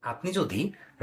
আপনি যদি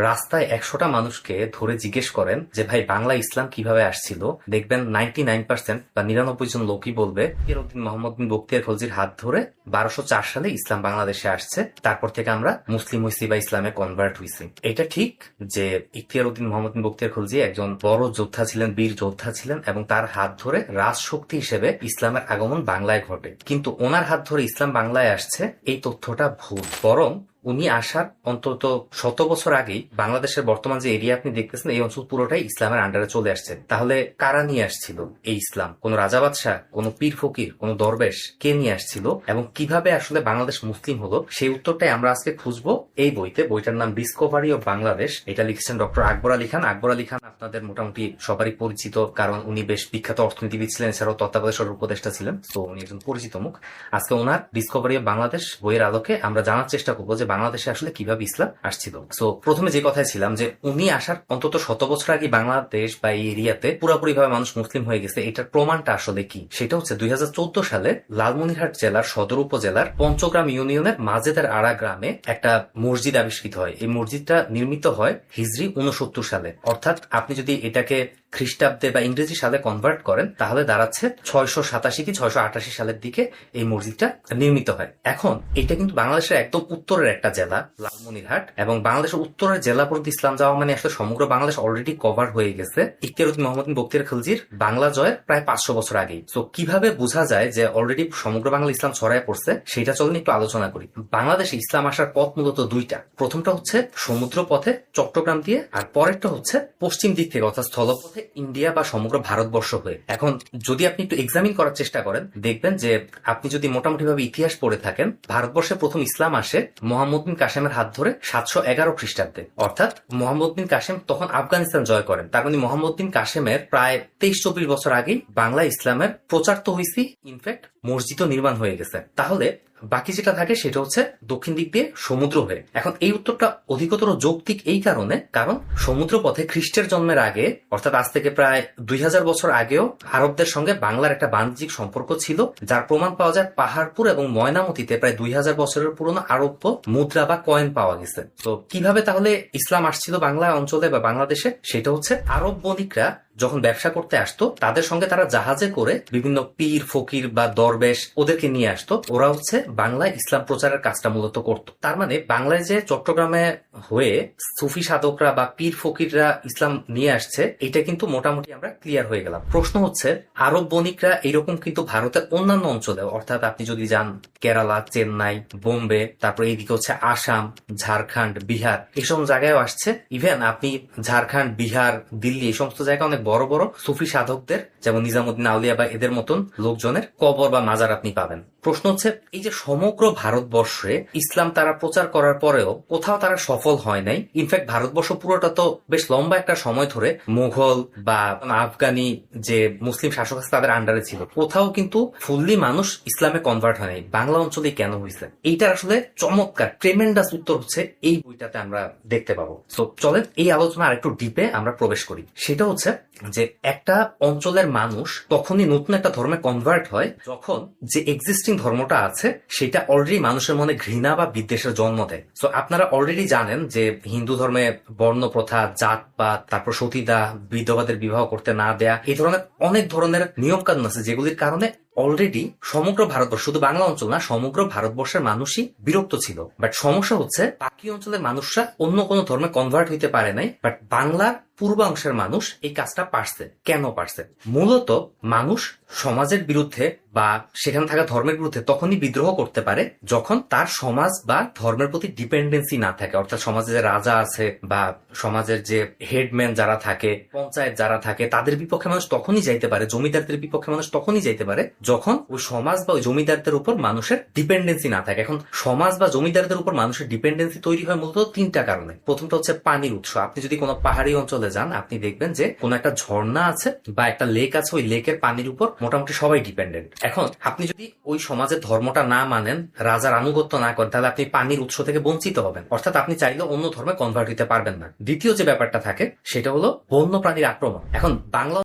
রাস্তায় 100টা মানুষকে ধরে জিজ্ঞেস করেন যে ভাই বাংলা ইসলাম কিভাবে আসছিল, দেখবেন 99% বা 99 জন লোকই বলবে ইখতিয়ারউদ্দিন মোহাম্মদ বিন বখতিয়ার খলজির হাত ধরে 1204 সালে ইসলাম বাংলাদেশে আসছে, তারপর থেকে আমরা মুসলিম হইছি বা ইসলামে কনভার্ট হইছি। এটা ঠিক যে ইখতিয়ারউদ্দিন মোহাম্মদ বিন বখতিয়ার খলজি একজন বড় যোদ্ধা ছিলেন, বীর যোদ্ধা ছিলেন, এবং তার হাত ধরে রাজশক্তি হিসেবে ইসলামের আগমন বাংলায় ঘটে। কিন্তু ওনার হাত ধরে ইসলাম বাংলায় আসছে এই তথ্যটা ভুল। বরং উনি আসার অন্তত 100 বছর আগেই বাংলাদেশের বর্তমান যে এরিয়া আপনি দেখতেছেন এই অঞ্চল পুরোটাই ইসলামের আন্ডারে চলে আসছে। তাহলে কারা নিয়ে আসছিল এই ইসলাম? কোন রাজা বাদশাহ, কোন পীর ফকির, কোন দরবেশ? কে নিয়ে আসছিল এবং কিভাবে আসলে বাংলাদেশ মুসলিম হলো, সেই উত্তরটাই আমরা আজকে খুঁজবো এই বইতে। বইটার নাম ডিসকভারি অফ বাংলাদেশ। এটা লিখেছেন ডক্টর আকবর আলী খান। আকবর আলী খান আপনাদের মোটামুটি সবারই পরিচিত, কারণ উনি বেশ বিখ্যাত অর্থনীতিবিদ ছিলেন, এছাড়াও তত্ত্বাবধায়ক সরকার উপদেষ্টা ছিলেন। তো উনি একজন পরিচিত মুখ। আজকে ওনার ডিসকভারি অফ বাংলাদেশ বইয়ের আলোকে আমরা জানার চেষ্টা করবো যে বাংলাদেশে আসলে কিভাবে ইসলাম আসছিল। সো প্রথমে যে কথায় ছিলাম যে উনি আসার অন্তত 100 বছর আগে বাংলাদেশ বা এই এরিয়াতে পুরোপুরি ভাবে মানুষ মুসলিম হয়ে গেছে, এটার প্রমাণটা আসলে কি? সেটা হচ্ছে 2014 সালে লালমনিরহাট জেলার সদর উপজেলার পঞ্চগ্রাম ইউনিয়নের মাজেদার আড়া গ্রামে একটা মসজিদ আবিষ্কৃত হয়। এই মসজিদটা নির্মিত হয় হিজরি 69 সালে। অর্থাৎ আপনি যদি এটাকে খ্রিস্টাব্দে বা ইংরেজি সালে কনভার্ট করেন তাহলে দাঁড়াচ্ছে 687 কি 688 সালের দিকে এই মসজিদটা নির্মিত হয়। এখন এটা কিন্তু বাংলাদেশের একদম উত্তরের একটা জেলা লালমনিরহাট, এবং বাংলাদেশের উত্তরের জেলা পর্যন্ত ইসলাম যাওয়া মানে আসলে সমগ্র বাংলাদেশ অলরেডি কভার হয়ে গেছে ইখতিয়ারউদ্দিন মোহাম্মদ বিন বখতিয়ার খলজির বাংলা জয়ের প্রায় 500 বছর আগেই। তো কিভাবে বোঝা যায় যে অলরেডি সমগ্র বাংলা ইসলাম ছড়ায় পড়ছে, সেটা চলেন একটু আলোচনা করি। বাংলাদেশে ইসলাম আসার পথ মূলত দুইটা। প্রথমটা হচ্ছে সমুদ্র পথে চট্টগ্রাম দিয়ে, আর পরেরটা হচ্ছে পশ্চিম দিক থেকে অর্থাৎ স্থলপথে ইন্ডিয়া বা সমগ্র ভারতবর্ষ হয়ে। এখন যদি আপনি একটু এক্সামিন করার চেষ্টা করেন, দেখবেন যে আপনি যদি মোটামুটি ভাবে ইতিহাস পড়ে থাকেন, ভারতবর্ষে প্রথম ইসলাম আসে মোহাম্মদ বিন কাসেমের হাত ধরে 711 খ্রিস্টাব্দে। অর্থাৎ মোহাম্মদ বিন কাসেম তখন আফগানিস্তান জয় করেন। তার মানে মোহাম্মদ বিন কাসেমের প্রায় 23-24 বছর আগেই বাংলা ইসলামের প্রচার তো হয়েছি, ইনফ্যাক্ট মসজিদও নির্মাণ হয়ে গেছে। তাহলে বাকি যেটা থাকে সেটা হচ্ছে দক্ষিণ দিক দিয়ে সমুদ্র হয়ে। এখন এই উত্তরটা অধিকতর যৌক্তিক এই কারণে, কারণ সমুদ্র পথে খ্রিস্টের জন্মের আগে অর্থাৎ আজ থেকে প্রায় 2000 বছর আগেও আরবদের সঙ্গে বাংলার একটা বাণিজ্যিক সম্পর্ক ছিল, যার প্রমাণ পাওয়া যায় পাহাড়পুর এবং ময়নামতিতে প্রায় 2000 বছরের পুরনো আরব্য মুদ্রা বা কয়েন পাওয়া গেছে। তো কিভাবে তাহলে ইসলাম আসছিল বাংলা অঞ্চলে বা বাংলাদেশে? সেটা হচ্ছে আরব বণিকরা যখন ব্যবসা করতে আসতো তাদের সঙ্গে তারা জাহাজে করে বিভিন্ন পীর ফকির বা দরবেশ ওদেরকে নিয়ে আসতো। ওরা হচ্ছে বাংলায় ইসলাম প্রচারের কাজটা মূলত করতো। তার মানে বাংলায় যে চট্টগ্রামে হয়ে সুফি সাধকরা বা পীর ফকিররা ইসলাম নিয়ে আসছে, এটা কিন্তু মোটামুটি আমরা ক্লিয়ার হয়ে গেলাম। প্রশ্ন হচ্ছে আরব বণিকরা এরকম কিন্তু ভারতের অন্যান্য অঞ্চলে, অর্থাৎ আপনি যদি যান কেরালা, চেন্নাই, বোম্বে, তারপর এইদিকে হচ্ছে আসাম, ঝাড়খণ্ড, বিহার, এসব জায়গায়ও আসছে। ইভেন আপনি ঝাড়খণ্ড, বিহার, দিল্লি এই সমস্ত জায়গায় অনেক বড় বড় সুফি সাধকদের, যেমন নিজামুদ্দিন আউলিয়া বা এদের মতন লোকজনের কবর বা মাজার আপনি পাবেন। প্রশ্ন হচ্ছে এই যে সমগ্র ভারতবর্ষে ইসলাম তারা প্রচার করার পরেও কোথাও তারা সফল হয় নাই। ইনফ্যাক্ট ভারতবর্ষ পুরোটা তো বেশ লম্বা একটা সময় ধরে মুঘল বা আফগানি যে মুসলিম শাসক আছে তাদের আন্ডারে ছিল, কোথাও কিন্তু ফুললি মানুষ ইসলামে কনভার্ট হয় নাই। বাংলা অঞ্চলে কেন হয়েছে? এইটার আসলে চমৎকার ট্রেমেন্ডাস উত্তর হচ্ছে এই বইটাতে আমরা দেখতে পাবো। তো চলেন এই আলোচনা আরেকটু ডিপে আমরা প্রবেশ করি। সেটা হচ্ছে যে একটা অঞ্চলের মানুষ তখনই নতুন একটা ধর্মে কনভার্ট হয় যখন যে এক্সিস্টিং ধর্মটা আছে সেটা অলরেডি মানুষের মনে ঘৃণা বা বিদ্বেষের জন্ম দেয়। তো আপনারা অলরেডি জানেন যে হিন্দু ধর্মে বর্ণ প্রথা, জাতপাত, তারপর সতীদাহ, বিধবাদের বিবাহ করতে না দেয়া, এই ধরনের অনেক ধরনের নিয়ম কানুন আছে যেগুলির কারণে অলরেডি সমগ্র ভারতবর্ষ, শুধু বাংলা অঞ্চল না, সমগ্র ভারতবর্ষের মানুষই বিরক্ত ছিল। বাট সমস্যা হচ্ছে বাকি অঞ্চলের মানুষরা অন্য কোনো ধর্মে কনভার্ট হইতে পারে নাই, বাট বাংলার পূর্বাংশের মানুষ এই কাজটা পারছে। কেন পারছে? মূলত মানুষ সমাজের বিরুদ্ধে বা সেখানে থাকা ধর্মের বিরুদ্ধে তখনই বিদ্রোহ করতে পারে যখন তার সমাজ বা ধর্মের প্রতি ডিপেন্ডেন্সি না থাকে। অর্থাৎ সমাজে যে রাজা আছে বা সমাজের যে হেডম্যান যারা থাকে, পঞ্চায়েত যারা থাকে, তাদের বিপক্ষে মানুষ তখনই যাইতে পারে, জমিদারদের বিপক্ষে মানুষ তখনই যাইতে পারে যখন ওই সমাজ বা ওই জমিদারদের উপর মানুষের ডিপেন্ডেন্সি না থাকে। এখন সমাজ বা জমিদারদের উপর মানুষের ডিপেন্ডেন্সি তৈরি হয় মূলত তিনটা কারণে। প্রথমটা হচ্ছে পানির উৎস। আপনি যদি কোনো পাহাড়ি অঞ্চলে যান, আপনি দেখবেন যে কোনো একটা ঝর্ণা আছে বা একটা লেক আছে, ওই লেকের পানির উপর মোটামুটি সবাই ডিপেন্ডেন্ট। এখন আপনি যদি ওই সমাজের ধর্মটা না মানেন, রাজার আনুগত্য না করেন, তাহলে আপনি পানির উৎস থেকে বঞ্চিত হবেন। অর্থাৎ আপনি চাইলে অন্য ধর্মে কনভার্ট হতে পারবেন না। দ্বিতীয় যে ব্যাপারটা থাকে সেটা হলো বন্য প্রাণীর আক্রমণ। এখন বাংলা